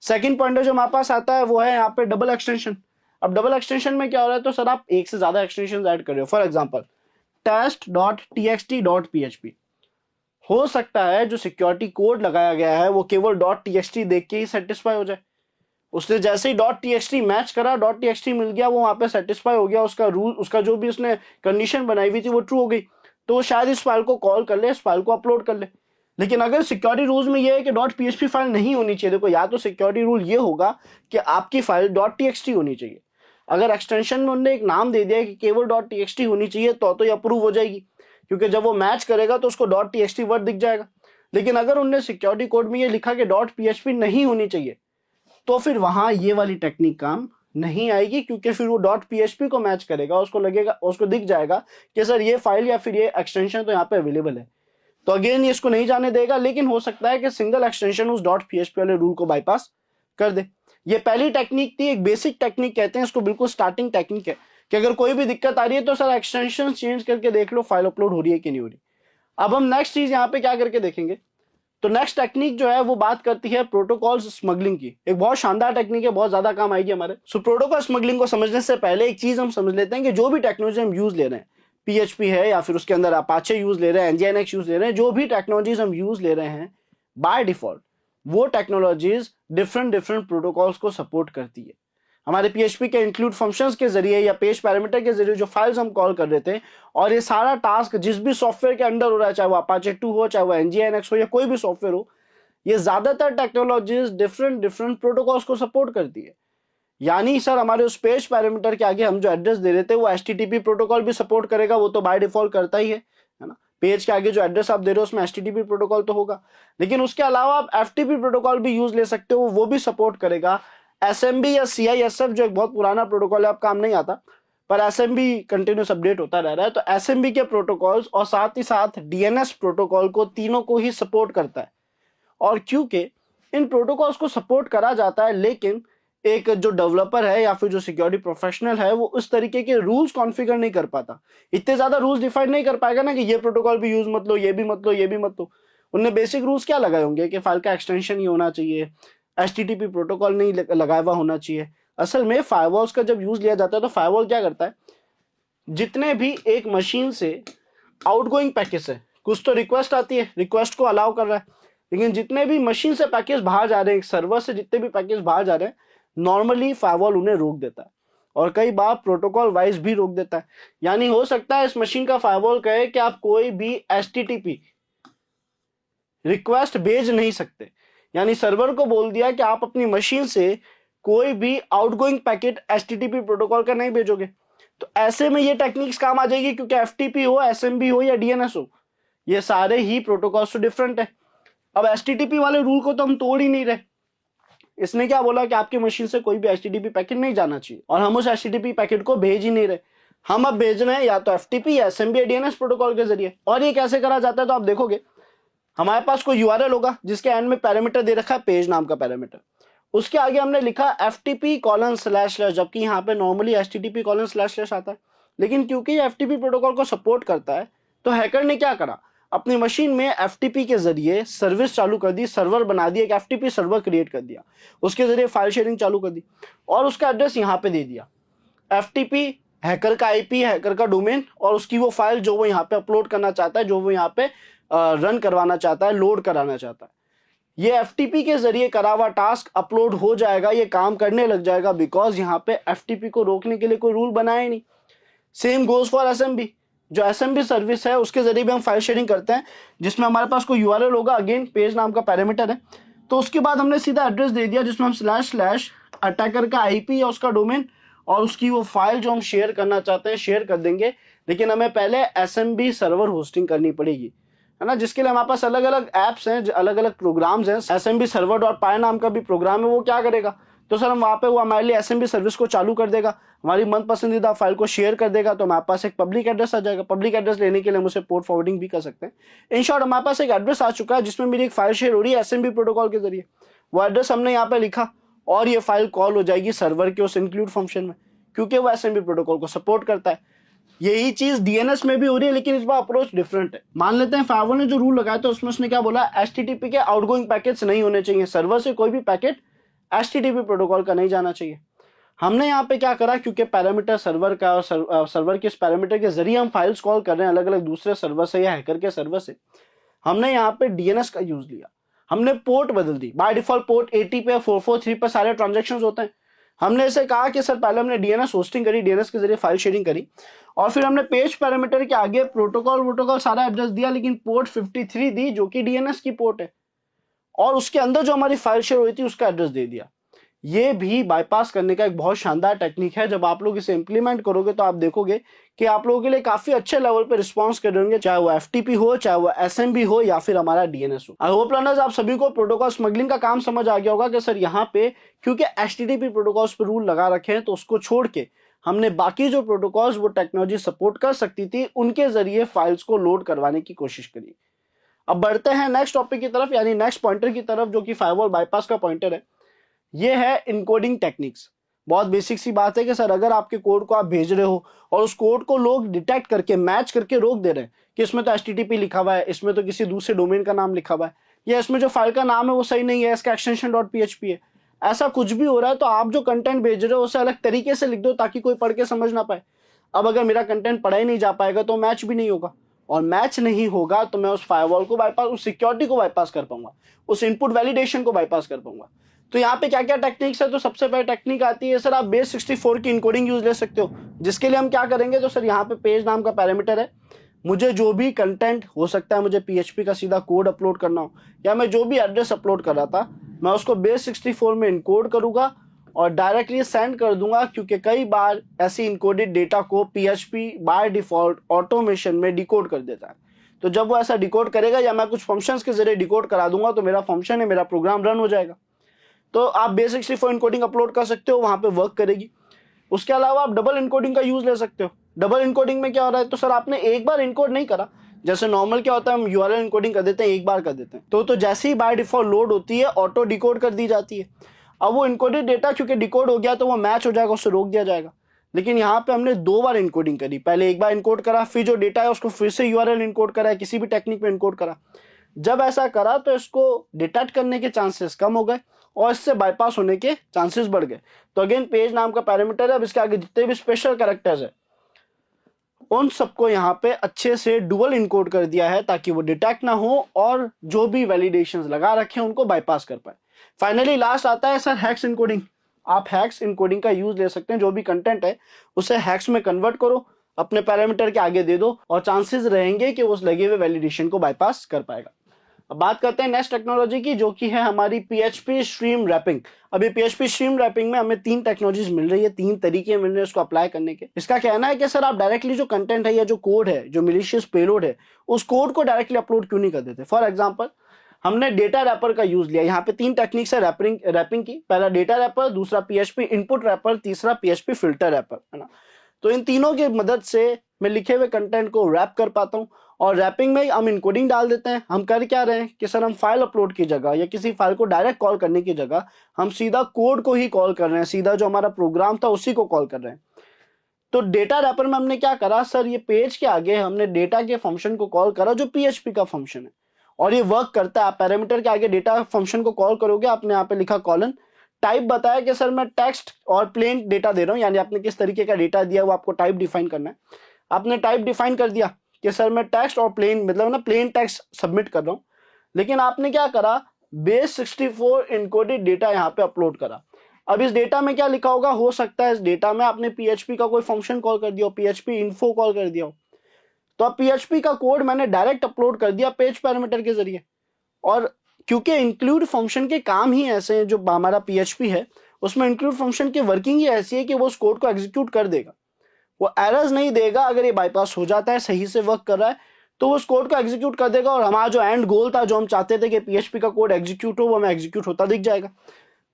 सेकंड पॉइंट जो हमारे पास आता है वो है यहाँ पे डबल एक्सटेंशन। अब डबल एक्सटेंशन में क्या हो रहा है, तो सर आप एक से ज्यादा एक्सटेंशन ऐड कर रहे हो। फॉर एग्जाम्पल test.txt.php, हो सकता है जो सिक्योरिटी कोड लगाया गया है वो केवल .txt देख के ही सेटिस्फाई हो जाए। उसने जैसे ही .txt मैच करा, .txt मिल गया, वो वहां पे सेटिस्फाई हो गया, उसका रूल, उसका जो भी उसने कंडीशन बनाई हुई थी वो ट्रू हो गई, तो वो शायद इस फाइल को कॉल कर ले, इस फाइल को अपलोड कर ले। लेकिन अगर सिक्योरिटी रूल्स में ये है कि .php फाइल नहीं होनी चाहिए, देखो या तो सिक्योरिटी रूल ये होगा कि आपकी फाइल .txt होनी चाहिए। अगर एक्सटेंशन में उन्होंने एक नाम दे दिया कि केवल .txt होनी चाहिए तो ये अप्रूव हो जाएगी, क्योंकि जब वो मैच करेगा तो उसको .txt वर्ड दिख जाएगा। लेकिन अगर उन्होंने सिक्योरिटी कोड में ये लिखा कि .php नहीं होनी चाहिए, तो फिर वहां ये वाली टेक्निक काम नहीं आएगी, क्योंकि फिर वो .php को मैच करेगा, उसको लगेगा, उसको दिख जाएगा कि सर ये फाइल या फिर ये एक्सटेंशन तो यहाँ पे अवेलेबल है, तो अगेन ये इसको नहीं जाने देगा। लेकिन हो सकता है कि सिंगल एक्सटेंशन उस .php वाले रूल को बाईपास कर दे। ये पहली टेक्निक थी, एक बेसिक टेक्निक कहते हैं इसको, बिल्कुल स्टार्टिंग टेक्निक है कि अगर कोई भी दिक्कत आ रही है तो सर एक्सटेंशन चेंज करके देख लो फाइल अपलोड हो रही है कि नहीं हो रही। अब हम नेक्स्ट चीज यहाँ पे क्या करके देखेंगे, तो नेक्स्ट टेक्निक जो है वो बात करती है प्रोटोकॉल स्मगलिंग की। एक बहुत शानदार टेक्निक है, बहुत ज्यादा काम आएगी हमारे। सो प्रोटोकॉल स्मगलिंग को समझने से पहले एक चीज हम समझ लेते हैं कि जो भी टेक्नोलॉजी हम यूज ले रहे हैं, PHP है या फिर उसके अंदर अपाचे यूज ले रहे हैं, NGINX यूज ले रहे हैं, जो भी टेक्नोलॉजीज हम यूज ले रहे हैं, बाय डिफॉल्ट वो टेक्नोलॉजीज डिफरेंट डिफरेंट प्रोटोकॉल्स को सपोर्ट करती है। हमारे PHP के इंक्लूड फंक्शंस के जरिए या पेज पैरामीटर के जरिए जो फाइल्स हम कॉल कर रहे थे, और ये सारा टास्क जिस भी सॉफ्टवेयर के अंडर हो रहा है, चाहे वो अपाचे 2 हो, चाहे वो NGINX हो या कोई भी सॉफ्टवेयर हो, ये ज्यादातर टेक्नोलॉजीज डिफरेंट डिफरेंट प्रोटोकॉल्स को सपोर्ट करती है। यानी सर हमारे उस पेज पैरामीटर के आगे हम जो एड्रेस दे रहे थे वो HTTP प्रोटोकॉल भी सपोर्ट करेगा, वो तो बाय डिफॉल्ट करता ही है ना। पेज के आगे जो एड्रेस आप दे रहे हो उसमें HTTP प्रोटोकॉल तो होगा, लेकिन उसके अलावा आप FTP प्रोटोकॉल भी यूज ले सकते हो, वो भी सपोर्ट करेगा। SMB या CISF जो एक बहुत पुराना प्रोटोकॉल है, अब काम नहीं आता, पर SMB कंटिन्यूस अपडेट होता रह रहा है, तो SMB के प्रोटोकॉल्स और साथ ही साथ DNS प्रोटोकॉल को, तीनों को ही सपोर्ट करता है। और क्योंकि इन प्रोटोकॉल्स को सपोर्ट करा जाता है, लेकिन एक जो डेवलपर है या फिर जो सिक्योरिटी प्रोफेशनल है वो उस तरीके के रूल्स कॉन्फ़िगर नहीं कर पाता, इतने ज्यादा रूल्स डिफाइन नहीं कर पाएगा ना कि ये प्रोटोकॉल भी यूज मत लो, ये भी मत लो, ये भी मत लो। उनने बेसिक रूल्स क्या लगाए होंगे कि फाइल का एक्सटेंशन ही होना चाहिए, HTTP प्रोटोकॉल नहीं लगाया हुआ होना चाहिए। असल में फायरवॉल्स का जब यूज लिया जाता है तो फायरवॉल क्या करता है, जितने भी एक मशीन से आउटगोइंग पैकेज है, कुछ तो रिक्वेस्ट आती है, रिक्वेस्ट को अलाउ कर रहा है, लेकिन जितने भी मशीन से पैकेज बाहर जा रहे हैं, सर्वर से जितने भी पैकेज बाहर जा रहे हैं, नॉर्मली फायरवॉल उन्हें रोक देता है, और कई बार प्रोटोकॉल वाइज भी रोक देता है। यानी हो सकता है इस मशीन का फायरवॉल कहे कि आप कोई भी HTTP रिक्वेस्ट भेज नहीं सकते, यानी सर्वर को बोल दिया कि आप अपनी मशीन से कोई भी आउटगोइंग पैकेट HTTP प्रोटोकॉल का नहीं भेजोगे। तो ऐसे में ये टेक्निक्स काम आ जाएगी, क्योंकि FTP हो, SMB हो या DNS हो, ये सारे ही प्रोटोकॉल्स तो डिफरेंट है। अब HTTP वाले रूल को तो हम तोड़ ही नहीं रहे, इसने क्या बोला कि आपकी मशीन से कोई भी HTTP पैकेट नहीं जाना चाहिए, और हम उस HTTP पैकेट को भेज ही नहीं रहे। हम अब भेज रहे हैं या तो FTP या SMB या DNS प्रोटोकॉल के जरिए। और ये कैसे करा जाता है, तो आप देखोगे हमारे पास कोई URL होगा जिसके एंड में पैरामीटर दे रखा है पेज नाम का पैरामीटर, उसके आगे हमने लिखा FTP:// जबकि यहाँ पे नॉर्मली HTTP:// आता है। लेकिन क्योंकि ये FTP प्रोटोकॉल को सपोर्ट करता है, तो हैकर ने क्या करा, अपनी मशीन में FTP के जरिए सर्विस चालू कर दी, सर्वर बना दिया, एक FTP सर्वर क्रिएट कर दिया, उसके जरिए फाइल शेयरिंग चालू कर दी, और उसका एड्रेस यहाँ पे दे दिया। FTP हैकर का IP, हैकर का डोमेन, और उसकी वो फाइल जो वो यहाँ पे अपलोड करना चाहता है, जो वो यहाँ पे रन करवाना चाहता है, लोड कराना चाहता है, ये FTP के जरिए करा हुआ टास्क अपलोड हो जाएगा, ये काम करने लग जाएगा, बिकॉज यहाँ पे FTP को रोकने के लिए कोई रूल बनाया ही नहीं। सेम गोज फॉर SMB, जो SMB सर्विस है उसके जरिए भी हम फाइल शेयरिंग करते हैं, जिसमें हमारे पास कोई URL होगा, अगेन पेज नाम का पैरामीटर है, तो उसके बाद हमने सीधा एड्रेस दे दिया जिसमें हम / अटैकर का IP या उसका डोमेन और उसकी वो फाइल जो हम शेयर करना चाहते हैं शेयर कर देंगे। लेकिन हमें पहले SMB सर्वर होस्टिंग करनी पड़ेगी, है ना, जिसके लिए हमारे पास अलग अलग ऐप्स हैं, अलग अलग प्रोग्राम्स हैं। SMB server.py नाम का भी प्रोग्राम है, वो क्या करेगा, तो सर हम वहाँ पे वो हमारे लिए एसएमबी सर्विस को चालू कर देगा, हमारी मन पसंदीदा फाइल को शेयर कर देगा, तो हमारे पास एक पब्लिक एड्रेस आ जाएगा। पब्लिक एड्रेस लेने के लिए हम उसे पोर्ट फॉरवर्डिंग भी कर सकते हैं। इन शॉर्ट हमारे पास एक एड्रेस आ चुका है जिसमें मेरी एक फाइल शेयर हो रही है एसएमबी प्रोटोकॉल के जरिए। वो एड्रेस हमने यहाँ पे लिखा और ये फाइल कॉल हो जाएगी सर्वर के उस इंक्लूड फंक्शन में, क्योंकि वो एसएमबी प्रोटोकॉल को सपोर्ट करता है। यही चीज डीएनएस में भी हो रही है, लेकिन इस बार अप्रोच डिफरेंट है। मान लेते हैं फायरवॉल ने जो रूल लगाया था उसमें उसने क्या बोला, एचटीटीपी के आउटगोइंग पैकेट्स नहीं होने चाहिए, सर्वर से कोई भी पैकेट एचटीटीपी प्रोटोकॉल का नहीं जाना चाहिए। हमने यहाँ पे क्या करा, क्योंकि पैरामीटर सर्वर का और सर्वर के इस पैरामीटर के जरिए हम फाइल्स कॉल कर रहे हैं अलग अलग दूसरे सर्वर से या हैकर के सर्वर से, हमने यहाँ पे डीएनएस का यूज लिया। हमने पोर्ट बदल दी। बाय डिफॉल्ट पोर्ट 80 पे 443 पे सारे ट्रांजेक्शन होते हैं। हमने इसे कहा कि सर पहले हमने डीएनएस होस्टिंग करी, डीएनएस के जरिए फाइल शेयरिंग करी, और फिर हमने पेज पैरामीटर के आगे प्रोटोकॉल सारा एड्रेस दिया, लेकिन पोर्ट 53 दी जो कि डीएनएस की पोर्ट है, और उसके अंदर जो हमारी फाइल शेयर हुई थी उसका एड्रेस दे दिया। ये भी बाईपास करने का एक बहुत शानदार टेक्निक है। जब आप लोग इसे इंप्लीमेंट करोगे तो आप देखोगे कि आप लोगों के लिए काफी अच्छे लेवल पे रिस्पांस कर रहे होंगे, चाहे वो एफटीपी हो, चाहे वो एसएमबी हो, या फिर हमारा डीएनएस हो। आई होप लर्नर्स आप सभी को प्रोटोकॉल स्मगलिंग का काम समझ आ गया होगा कि सर यहाँ पे क्योंकि एचटीटीपी प्रोटोकॉल्स पे रूल लगा रखे हैं, तो उसको छोड़ के हमने बाकी जो प्रोटोकॉल्स वो टेक्नोलॉजी सपोर्ट कर सकती थी उनके जरिए फाइल्स को लोड करवाने की कोशिश करी। अब बढ़ते हैं नेक्स्ट टॉपिक की तरफ, यानी नेक्स्ट पॉइंटर की तरफ, जो कि फायरवॉल बाईपास का पॉइंटर है। ये है इनकोडिंग टेक्निक्स। बहुत बेसिक सी बात है कि सर अगर आपके कोड को आप भेज रहे हो और उस कोड को लोग डिटेक्ट करके मैच करके रोक दे रहे हैं कि इसमें तो एचटीटीपी लिखा हुआ है, इसमें तो किसी दूसरे डोमेन का नाम लिखा हुआ है, या इसमें जो फाइल का नाम है वो सही नहीं है, इसका एक्सटेंशन .php है, ऐसा कुछ भी हो रहा है, तो आप जो कंटेंट भेज रहे हो उसे अलग तरीके से लिख दो ताकि कोई पढ़ के समझ ना पाए। अब अगर मेरा कंटेंट पढ़ा ही नहीं जा पाएगा तो मैच भी नहीं होगा, और मैच नहीं होगा तो मैं उस फायरवॉल को बाईपास, उस सिक्योरिटी को बाईपास कर पाऊंगा, उस इनपुट वैलिडेशन को बाईपास कर पाऊंगा। तो यहाँ पे क्या क्या टेक्निक्स है, तो सबसे पहले टेक्निक आती है सर आप बेस 64 की इनकोडिंग यूज ले सकते हो, जिसके लिए हम क्या करेंगे, तो सर यहाँ पे पेज नाम का पैरामीटर है, मुझे जो भी कंटेंट हो सकता है, मुझे पीएचपी का सीधा कोड अपलोड करना हो, या मैं जो भी एड्रेस अपलोड कर रहा था मैं उसको बेस 64 में इनकोड करूंगा और डायरेक्टली सेंड कर दूंगा, क्योंकि कई बार ऐसी इनकोडेड डेटा को पीएचपी बाय डिफॉल्ट ऑटोमेशन में डिकोड कर देता है। तो जब वो ऐसा डिकोड करेगा या मैं कुछ फंक्शंस के जरिए डिकोड करा दूंगा तो मेरा फंक्शन है, मेरा प्रोग्राम रन हो जाएगा। तो आप बेस 64 इनकोडिंग अपलोड कर सकते हो, वहां पे वर्क करेगी। उसके अलावा आप डबल इनकोडिंग का यूज ले सकते हो। डबल इनकोडिंग में क्या हो रहा है, तो सर आपने एक बार इनकोड नहीं करा, जैसे नॉर्मल क्या होता है हम यूआरएल इनकोडिंग कर देते हैं, एक बार कर देते हैं, तो जैसे ही बाय डिफॉल्ट लोड होती है ऑटो डिकोड कर दी जाती है। अब वो इनकोडेड डेटा क्योंकि डिकोड हो गया तो वो मैच हो जाएगा, उससे रोक दिया जाएगा। लेकिन यहाँ पे हमने 2 बार इनकोडिंग करी, पहले एक बार इनकोड करा, फिर जो डेटा है उसको फिर से यूआरएल इनकोड करा है, किसी भी टेक्निक में इनकोड करा। जब ऐसा करा तो इसको डिटेक्ट करने के चांसेस कम हो गए और इससे बाईपास होने के चांसेस बढ़ गए। तो अगेन पेज नाम का पैरामीटर है, अब इसके आगे जितने भी स्पेशल कैरेक्टर्स है उन सबको यहाँ पे अच्छे से डुअल इनकोड कर दिया है ताकि वो डिटेक्ट ना हो और जो भी वैलिडेशंस लगा रखे हैं उनको बाईपास कर पाए। फाइनली लास्ट आता है सर हैक्स इनकोडिंग। आप हैक्स इनकोडिंग का यूज ले सकते हैं, जो भी कंटेंट है उसे हैक्स में कन्वर्ट करो, अपने पैरामीटर के आगे दे दो और चांसेस रहेंगे कि उस लगे हुए वैलिडेशन को बाईपास कर पाएगा। अब बात करते हैं नेक्स्ट टेक्नोलॉजी की, जो कि है हमारी पीएचपी स्ट्रीम रैपिंग। अभी पीएचपी स्ट्रीम रैपिंग में हमें 3 टेक्नोलॉजीज मिल रही है, 3 तरीके मिल रहे हैं उसको अप्लाई करने के। इसका कहना है कि सर आप डायरेक्टली जो कंटेंट है या जो कोड है, जो मिलिशियस पेलोड है, उस कोड को डायरेक्टली अपलोड क्यों नहीं कर देते। फॉर एग्जाम्पल हमने डेटा रैपर का यूज लिया। यहाँ पे 3 टेक्निक्स है रैपिंग की, पहला डेटा रैपर, दूसरा पीएचपी इनपुट रैपर, तीसरा पीएचपी फिल्टर रैपर, है ना। तो इन तीनों की मदद से मैं लिखे हुए कंटेंट को रैप कर पाता हूँ, और रैपिंग में हम इनकोडिंग डाल देते हैं। हम कर क्या रहे हैं कि सर हम फाइल अपलोड की जगह या किसी फाइल को डायरेक्ट कॉल करने की जगह हम सीधा कोड को ही कॉल कर रहे हैं, सीधा जो हमारा प्रोग्राम था उसी को कॉल कर रहे हैं। तो डेटा रैपर में हमने क्या करा, सर ये पेज के आगे हमने डेटा के फंक्शन को कॉल करा जो पीएचपी का फंक्शन है, और ये वर्क करता है। आप पैरामीटर के आगे डेटा फंक्शन को कॉल करोगे, आपने यहाँ पे लिखा कॉलन, टाइप बताया कि सर मैं टेक्स्ट और प्लेन डेटा दे रहा हूँ, यानी आपने किस तरीके का डेटा दिया वो आपको टाइप डिफाइन करना है। आपने टाइप डिफाइन कर दिया कि सर मैं टेक्स्ट और प्लेन, मतलब ना प्लेन टेक्स्ट सबमिट कर रहा हूँ, लेकिन आपने क्या करा, बेस 64 इनकोडेड डेटा यहाँ पे अपलोड करा। अब इस डेटा में क्या लिखा होगा, हो सकता है इस डेटा में आपने पीएचपी का कोई फंक्शन कॉल कर दिया हो, पीएचपी इन्फो कॉल कर दिया हो। तो अब पीएचपी का कोड मैंने डायरेक्ट अपलोड कर दिया पेज पैरामीटर के जरिए, और क्योंकि इंक्लूड फंक्शन के काम ही ऐसे हैं, जो हमारा पीएचपी है उसमें इंक्लूड फंक्शन की वर्किंग ही ऐसी है कि वो उस कोड को एग्जीक्यूट कर देगा, वो एरर्स नहीं देगा। अगर ये बाईपास हो जाता है, सही से वर्क कर रहा है, तो उस कोड को एग्जीक्यूट कर देगा, और हमारा जो एंड गोल था, जो हम चाहते थे कि पीएचपी का कोड एग्जीक्यूट हो, वो हमें एग्जीक्यूट होता दिख जाएगा।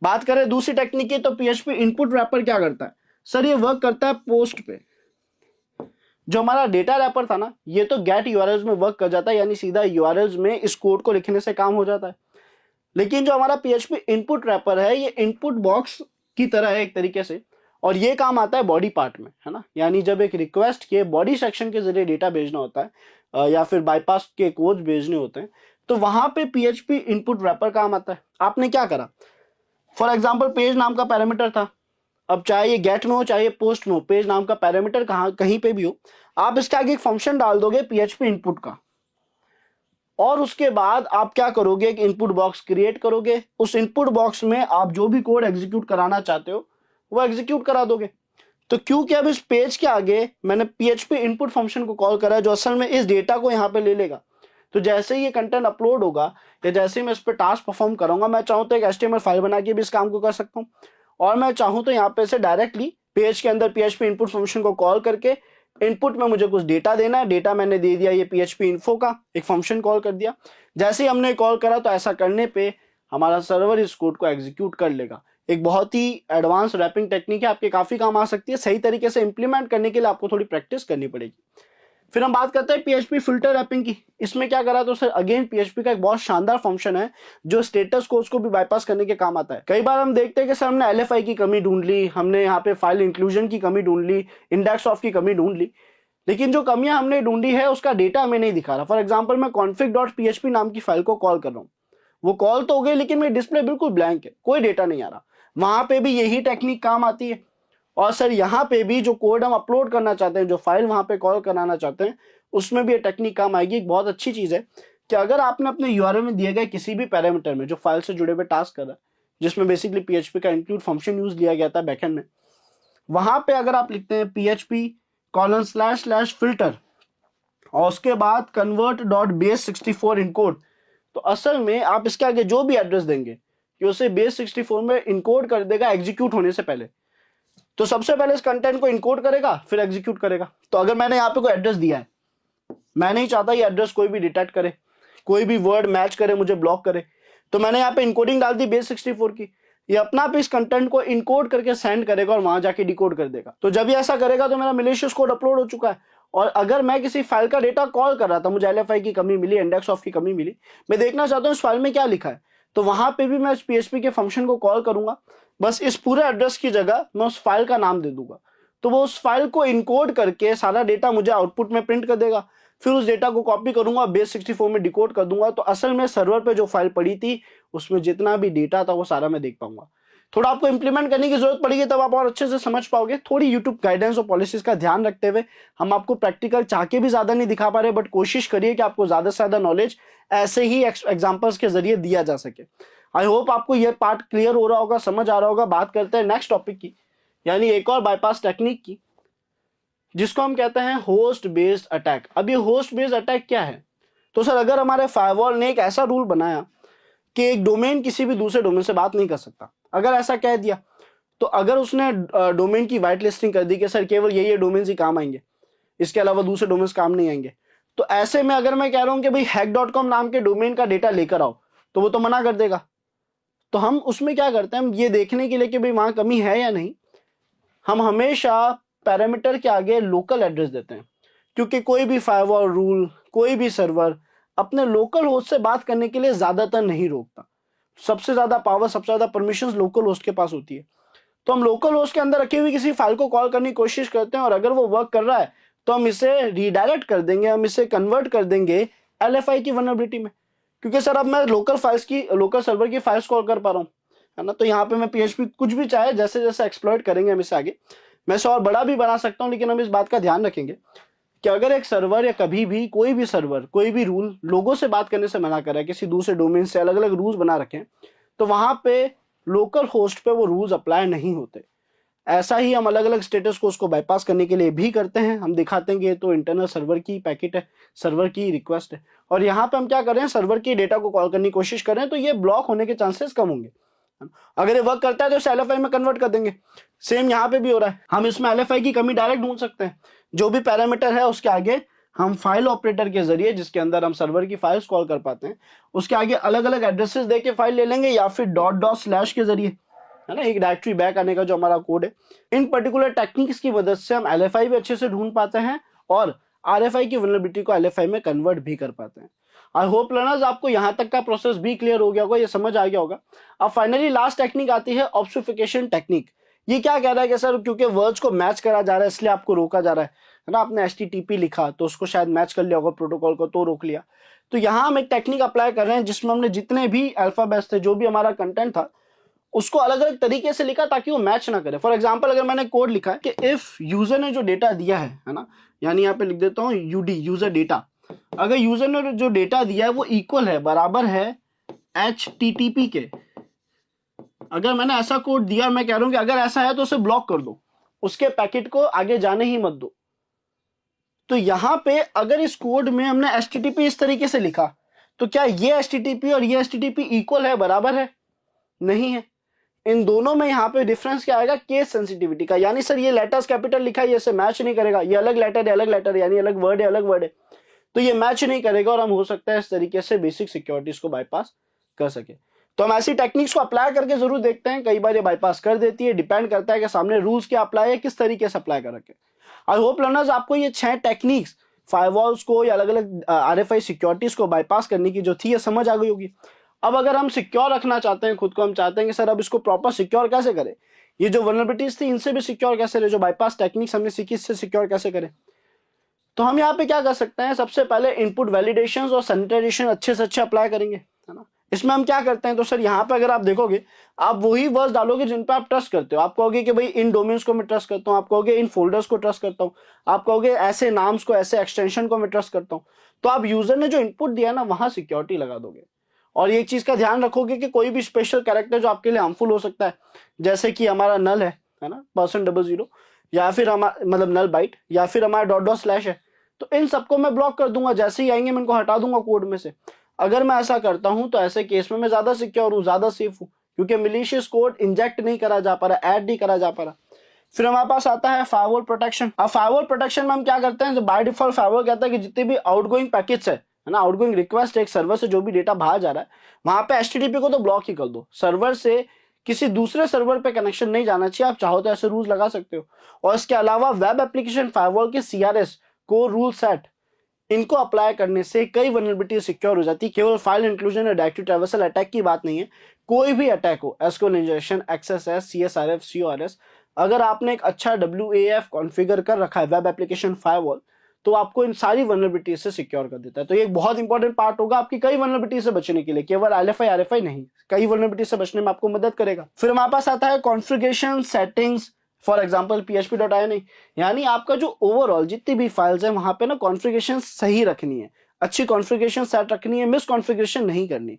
बात करें दूसरी टेक्निक की, तो पीएचपी इनपुट रैपर क्या करता है सर, ये वर्क करता है पोस्ट पे। जो हमारा डेटा रैपर था ना, ये तो गेट यूआरएल्स में वर्क कर जाता है, यानी सीधा यूआरएल्स में इस कोड को लिखने से काम हो जाता है। लेकिन जो हमारा पीएचपी इनपुट रैपर है, ये इनपुट बॉक्स की तरह है एक तरीके से, और ये काम आता है बॉडी पार्ट में, है ना। यानी जब एक रिक्वेस्ट के बॉडी सेक्शन के जरिए डेटा भेजना होता है या फिर बाईपास के कोड भेजने होते हैं, तो वहां पे पीएचपी इनपुट रैपर काम आता है। आपने क्या करा, फॉर एग्जाम्पल पेज नाम का पैरामीटर था, अब चाहे ये गेट में हो चाहे ये पोस्ट में हो, पेज नाम का पैरामीटर कहीं पे भी हो, आप इसके आगे एक फंक्शन डाल दोगे पीएचपी इनपुट का, और उसके बाद आप क्या करोगे, एक इनपुट बॉक्स क्रिएट करोगे। उस इनपुट बॉक्स में आप जो भी कोड एग्जीक्यूट कराना चाहते हो वो एग्जीक्यूट करा दोगे। तो क्योंकि अब इस पेज के आगे मैंने पीएचपी इनपुट फंक्शन को कॉल करा है, जो असल में इस डेटा को यहाँ पे ले लेगा। तो जैसे ही ये कंटेंट अपलोड होगा या जैसे ही मैं इस पर टास्क परफॉर्म करूंगा, मैं चाहूँ तो एक एचटीएमएल फाइल बना के भी इस काम को कर सकता हूँ, और मैं चाहूँ तो यहाँ पे से डायरेक्टली पेज के अंदर पीएचपी इनपुट फंक्शन को कॉल करके इनपुट में मुझे कुछ डेटा देना है, डेटा मैंने दे दिया ये पीएचपी इन्फो का, एक फंक्शन कॉल कर दिया। जैसे ही हमने कॉल करा तो ऐसा करने पे हमारा सर्वर इस कोड को एग्जीक्यूट कर लेगा। एक बहुत ही एडवांस रैपिंग टेक्निक है, आपके काफी काम आ सकती है। सही तरीके से इंप्लीमेंट करने के लिए आपको थोड़ी प्रैक्टिस करनी पड़ेगी। फिर हम बात करते हैं पीएचपी फिल्टर रैपिंग की। इसमें क्या करा, तो सर अगेन पीएचपी का एक बहुत शानदार फंक्शन है जो स्टेटस कोड्स को भी बाईपास करने के काम आता है। कई बार हम देखते हैं कि सर हमने एलएफआई की कमी ढूंढ ली, हमने यहाँ पे फाइल इंक्लूजन की कमी ढूंढ ली, इंडेक्स ऑफ की कमी ढूंढ ली, लेकिन जो कमियां हमने ढूंढी है उसका डेटा हमें नहीं दिखा रहा। फॉर एग्जाम्पल मैं config.php नाम की फाइल को कॉल कर रहा हूँ, वो कॉल तो हो गई लेकिन मेरी डिस्प्ले बिल्कुल ब्लैंक है, कोई डेटा नहीं आ रहा। वहां पे भी यही टेक्निक काम आती है। और सर यहाँ पे भी जो कोड हम अपलोड करना चाहते हैं, जो फाइल वहां पे कॉल कराना चाहते हैं, उसमें भी ये टेक्निक काम आएगी। एक बहुत अच्छी चीज है कि अगर आपने अपने यूआरएल में दिए गए किसी भी पैरामीटर में जो फाइल से जुड़े हुए टास्क कर रहा है, जिसमें बेसिकली पीएचपी का इंक्लूड फंक्शन यूज लिया गया था बैकएंड में, वहां पे अगर आप लिखते हैं php://filter और उसके बाद convert.base64 इनकोड, तो असल में आप इसके आगे जो भी एड्रेस देंगे कि उसे base64 में इनकोड कर देगा एग्जीक्यूट होने से पहले। तो सबसे पहले इस कंटेंट को इनकोड करेगा फिर एग्जीक्यूट करेगा। तो अगर मैंने यहाँ पे कोई एड्रेस दिया है, मैं नहीं चाहता ये एड्रेस कोई भी डिटेक्ट करे, कोई भी वर्ड मैच करे, मुझे ब्लॉक करे, तो मैंने यहाँ पे इनकोडिंग डाल दी base64 की, ये अपना आप इस कंटेंट को इनकोड करके सेंड करेगा और वहां जाके डिकोड कर देगा। तो जब ये ऐसा करेगा तो मेरा malicious कोड अपलोड हो चुका है। और अगर मैं किसी फाइल का डेटा कॉल कर रहा था, मुझे एलएफआई की कमी मिली, इंडेक्स ऑफ की कमी मिली, मैं देखना चाहता हूँ इस फाइल में क्या लिखा है, तो वहां पे भी मैं इस पीएचपी के फंक्शन को कॉल करूंगा, बस इस पूरे एड्रेस की जगह मैं उस फाइल का नाम दे दूंगा, तो वो उस फाइल को इनकोड करके सारा डेटा मुझे आउटपुट में प्रिंट कर देगा। फिर उस डेटा को कॉपी करूंगा, base64 में डिकोड कर दूंगा, तो असल में सर्वर पे जो फाइल पड़ी थी उसमें जितना भी डेटा था वो सारा मैं देख पाऊंगा। थोड़ा आपको इंप्लीमेंट करने की जरूरत पड़ेगी, तब आप और अच्छे से समझ पाओगे। थोड़ी यूट्यूब गाइडेंस और पॉलिसीज का ध्यान रखते हुए हम आपको प्रैक्टिकल चाह के भी ज्यादा नहीं दिखा पा रहे, बट कोशिश करिए कि आपको ज्यादा से ज्यादा नॉलेज ऐसे ही एग्जाम्पल्स के जरिए दिया जा सके। आई होप आपको यह पार्ट क्लियर हो रहा होगा, समझ आ रहा होगा। बात करते हैं नेक्स्ट टॉपिक की, यानी एक और बाईपास टेक्निक की, जिसको हम कहते हैं होस्ट बेस्ड अटैक। अब ये होस्ट बेस्ड अटैक क्या है, तो सर अगर हमारे फायरवॉल ने एक ऐसा रूल बनाया कि एक डोमेन किसी भी दूसरे डोमेन से बात नहीं कर सकता, अगर ऐसा कह दिया, तो अगर उसने डोमेन की वाइट लिस्टिंग कर दी कि सर केवल ये डोमेन ही काम आएंगे, इसके अलावा दूसरे डोमेन काम नहीं आएंगे, तो ऐसे में अगर मैं कह रहा हूं कि भाई hack.com नाम के डोमेन का डेटा लेकर आओ, तो वो तो मना कर देगा। तो हम उसमें क्या करते हैं, हम ये देखने के लिए कि भाई वहां कमी है या नहीं, हम हमेशा पैरामीटर के आगे लोकल एड्रेस देते हैं, क्योंकि कोई भी फायरवॉल रूल, कोई भी सर्वर अपने लोकल होस्ट से बात करने के लिए ज्यादातर नहीं रोकता। सबसे ज्यादा पावर, सबसे ज्यादा परमिशंस लोकल होस्ट के पास होती है। तो हम लोकल होस्ट के अंदर रखी हुई किसी फाइल को कॉल करने की कोशिश करते हैं, और अगर वो वर्क कर रहा है तो हम इसे रीडायरेक्ट कर देंगे, हम इसे कन्वर्ट कर देंगे एलएफआई की वल्नरेबिलिटी में। क्योंकि सर अब मैं लोकल सर्वर की फाइल्स कॉल कर पा रहा हूँ, है ना। तो यहाँ पे मैं पीएचपी कुछ भी चाहे, जैसे जैसे एक्सप्लॉइट करेंगे हम इसे आगे, मैं इसे और बड़ा भी बना सकता हूँ, लेकिन हम इस बात का ध्यान रखेंगे कि अगर एक सर्वर या कभी भी कोई भी सर्वर, कोई भी रूल लोगों से बात करने से मना कर रहा है, किसी दूसरे डोमेन से अलग अलग रूल्स बना रखे हैं, तो वहां पे लोकल होस्ट पे वो रूल्स अप्लाई नहीं होते। ऐसा ही हम अलग अलग स्टेटस को उसको बाईपास करने के लिए भी करते हैं। हम दिखाते हैं कि ये तो इंटरनल सर्वर की पैकेट है, सर्वर की रिक्वेस्ट है, और यहाँ पे हम क्या कर रहे हैं, सर्वर की डेटा को कॉल करने की कोशिश कर रहे हैं, तो ये ब्लॉक होने के चांसेस कम होंगे। अगर ये वर्क करता है तो इसे एलएफआई में कन्वर्ट कर देंगे। सेम यहाँ पे भी हो रहा है, हम इसमें एलएफआई की कमी डायरेक्ट ढूंढ सकते हैं। जो भी पैरामीटर है उसके आगे हम फाइल ऑपरेटर के जरिए, जिसके अंदर हम सर्वर की फाइल्स कॉल कर पाते हैं, उसके आगे अलग अलग एड्रेसेस देके फाइल ले लेंगे, या फिर डॉट डॉट स्लैश के जरिए है ना, एक डायरेक्टरी बैक आने का जो हमारा कोड है। इन पर्टिकुलर टेक्निक्स की मदद से हम LFI भी अच्छे से ढूंढ पाते हैं और RFI की वल्नरेबिलिटी को LFI में कन्वर्ट भी कर पाते हैं। आई होप लर्नर्स आपको यहां तक का प्रोसेस भी क्लियर हो गया होगा, ये समझ आ गया होगा। अब फाइनली लास्ट टेक्निक आती है ऑब्सर्विफिकेशन टेक्निक। ये क्या कह रहा है कि सर क्योंकि वर्ड्स को मैच करा जा रहा है इसलिए आपको रोका जा रहा है ना, आपने HTTP लिखा तो उसको शायद मैच कर लिया होगा प्रोटोकॉल को, तो रोक लिया। तो यहां हम एक टेक्निक अप्लाई कर रहे हैं जिसमें हमने जितने भी अल्फाबेट्स थे, जो भी हमारा कंटेंट था, उसको अलग अलग तरीके से लिखा ताकि वो मैच ना करे। फॉर एग्जाम्पल अगर मैंने कोड लिखा है कि इफ यूजर ने जो डेटा दिया है ना, यानी यहाँ पे लिख देता हूँ यूडी, यूजर डेटा, अगर यूजर ने जो डेटा दिया है वो इक्वल है, बराबर है HTTP के, अगर मैंने ऐसा कोड दिया और मैं कह रहा हूं कि अगर ऐसा है तो उसे ब्लॉक कर दो, उसके पैकेट को आगे जाने ही मत दो, तो यहां पे अगर इस कोड में हमने HTTP इस तरीके से लिखा तो क्या ये HTTP और ये HTTP इक्वल है, बराबर है? नहीं है। इन दोनों में यहाँ पे डिफरेंस क्या आएगा? केस सेंसिटिविटी का, यानी सर ये लेटर्स कैपिटल लिखा है, ये से मैच नहीं करेगा, ये अलग लेटर है अलग लेटर, यानी अलग वर्ड है अलग वर्ड है, तो ये मैच नहीं करेगा और हम हो सकता है इस तरीके से बेसिक सिक्योरिटीज को बाईपास कर सके। तो हम ऐसी टेक्निक्स को अप्लाई करके जरूर देखते हैं, कई बार ये बाईपास कर देती है, डिपेंड करता है कि सामने रूल्स क्या अप्लाई है, किस तरीके से अप्लाई कर रखे। आई होप लर्नर्स आपको ये 6 टेक्निक्स फायरवॉल्स को या अलग अलग RFI सिक्योरिटीज को बाईपास करने की जो थी ये समझ आ गई होगी। अब अगर हम सिक्योर रखना चाहते हैं खुद को, हम चाहते हैं कि सर अब इसको प्रॉपर सिक्योर कैसे करें, ये जो वल्नरेबिलिटीज थी इनसे भी सिक्योर कैसे रहे, जो बाईपास टेक्निक्स हमने सीखी इससे सिक्योर कैसे करें, तो हम यहाँ पे क्या कर सकते हैं? सबसे पहले इनपुट वैलिडेशन और सैनिटाइजेशन अच्छे से अच्छे अप्लाई करेंगे, है ना। इसमें हम क्या करते हैं, तो सर यहाँ पे अगर आप देखोगे, आप वही वर्ड्स डालोगे जिन पे आप ट्रस्ट करते हो। आप कहोगे कि भाई इन डोमेन्स को मैं ट्रस्ट करता हूँ, आप कहोगे इन फोल्डर्स को ट्रस्ट करता हूँ, आप कहोगे ऐसे नाम्स को, ऐसे एक्सटेंशन को मैं ट्रस्ट करता हूँ, तो आप यूजर ने जो इनपुट दिया ना वहां सिक्योरिटी लगा दोगे। और एक चीज का ध्यान रखोगे कि कोई भी स्पेशल कैरेक्टर जो आपके लिए हार्मफुल हो सकता है, जैसे कि हमारा नल है ना, %00, या फिर हमारा मतलब नल बाइट, या फिर हमारा .// है, तो इन सबको मैं ब्लॉक कर दूंगा, जैसे ही आएंगे मैं इनको हटा दूंगा कोड में से। अगर मैं ऐसा करता हूं तो ऐसे केस में मैं ज्यादा सिक्योर हूं, ज्यादा सेफ हूं, क्योंकि मिलीशियस कोड इंजेक्ट नहीं करा जा पा रहा, ऐड नहीं करा जा पा रहा। फिर हमारे पास आता है फायरवॉल प्रोटेक्शन। अब फायरवॉल प्रोटेक्शन में हम क्या करते हैं, बाय डिफॉल्ट फायरवॉल कहता है कि जितने भी आउटगोइंग पैकेट्स है ना, आउटगोइंग रिक्वेस्ट एक सर्वर से जो भी डेटा बाहर जा रहा है, वहां पे HTTP को तो ब्लॉक ही कर दो, सर्वर से किसी दूसरे सर्वर पे कनेक्शन नहीं जाना चाहिए। आप चाहो तो ऐसे रूल्स लगा सकते हो। और इसके अलावा वेब एप्लीकेशन फायरवॉल के CRS को रूल सेट, इनको अप्लाई करने से कई वल्नरेबिलिटी सिक्योर हो जाती है। केवल फाइल इंक्लूजन और डायरेक्टरी ट्रैवर्सल अटैक की बात नहीं है, कोई भी अटैक हो, SQL injection, XSS, CSRF, CORS, अगर आपने एक अच्छा WAF कॉन्फ़िगर कर रखा है वेब एप्लीकेशन फायरवॉल, तो आपको इन सारी वल्नरेबिलिटी से सिक्योर कर देता है। तो ये एक बहुत इंपॉर्टेंट पार्ट होगा आपकी कई वल्नरेबिलिटी से बचने के लिए, केवल LFI RFI नहीं, कई वल्नरेबिलिटी से बचने में आपको मदद करेगा। फिर हमारे पास आता है configuration settings, for example php.ini, यानी आपका जो ओवरऑल जितनी भी फाइल्स है वहां पे ना कॉन्फ़िगरेशन सही रखनी है, अच्छी कॉन्फ़िगरेशन सेट रखनी है, मिस कॉन्फ़िगरेशन नहीं करनी।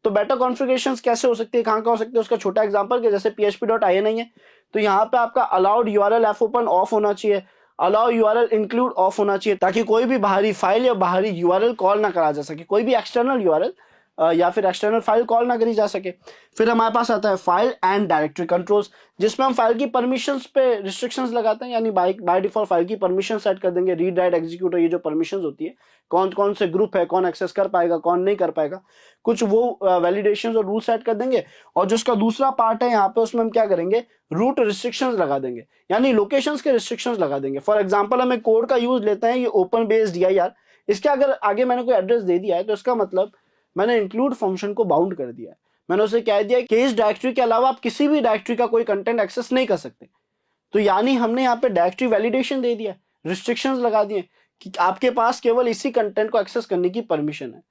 तो बेटर कॉन्फ़िगरेशन कैसे हो सकती है, कहाँ का हो सकती है, उसका छोटा एग्जांपल के जैसे php.ini है, तो यहाँ पे आपका अलाउड URL fopen ऑफ होना चाहिए, अलाउ URL इंक्लूड ऑफ होना चाहिए, ताकि कोई भी बाहरी फाइल या बाहरी URL कॉल ना करा जा सके, कोई भी एक्सटर्नल URL या फिर एक्सटर्नल फाइल कॉल ना करी जा सके। फिर हमारे पास आता है फाइल एंड डायरेक्टरी कंट्रोल्स, जिसमें हम फाइल की परमिशंस पे रिस्ट्रिक्शंस लगाते हैं, यानी बाय डिफॉल्ट फाइल की परमिशन सेट कर देंगे, रीड राइट एग्जीक्यूट, ये जो परमिशंस होती है, कौन कौन से ग्रुप है, कौन एक्सेस कर पाएगा, कौन नहीं कर पाएगा, कुछ वो वैलिडेशंस और रूल सेट कर देंगे। और जो उसका दूसरा पार्ट है यहाँ पे, उसमें हम क्या करेंगे, रूट रिस्ट्रिक्शंस लगा देंगे, यानी लोकेशंस के रिस्ट्रिक्शंस लगा देंगे। फॉर एग्जांपल हम एक कोड का यूज लेते हैं, ये ओपन बेस DIR, इसके अगर आगे मैंने कोई एड्रेस दे दिया है तो इसका मतलब मैंने इंक्लूड फंक्शन को बाउंड कर दिया है, मैंने उसे कह दिया कि इस डायरेक्टरी के अलावा आप किसी भी डायरेक्टरी का कोई कंटेंट एक्सेस नहीं कर सकते। तो यानी हमने यहाँ पे डायरेक्टरी वैलिडेशन दे दिया, रिस्ट्रिक्शंस लगा दिए कि आपके पास केवल इसी कंटेंट को एक्सेस करने की परमिशन है।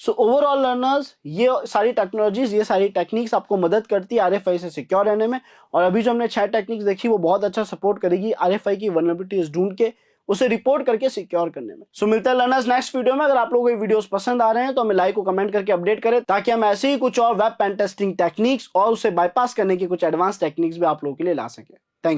सो ओवरऑल लर्नर्स, ये सारी टेक्नोलॉजीज, ये सारी टेक्निक्स आपको मदद करती है RFI से सिक्योर रहने में। और अभी जो हमने 6 टेक्निक्स देखी वो बहुत अच्छा सपोर्ट करेगी RFI की वल्नरेबिलिटीज ढूंढ के उसे रिपोर्ट करके सिक्योर करने में। सो मिलते हैं लर्नर्स नेक्स्ट वीडियो में। अगर आप लोगों को ये वीडियोस पसंद आ रहे हैं तो हमें लाइक और कमेंट करके अपडेट करें, ताकि हम ऐसे ही कुछ और वेब पेन टेस्टिंग टेक्निक्स और उसे बाईपास करने की कुछ एडवांस टेक्निक्स भी आप लोगों के लिए ला सके। Thank you.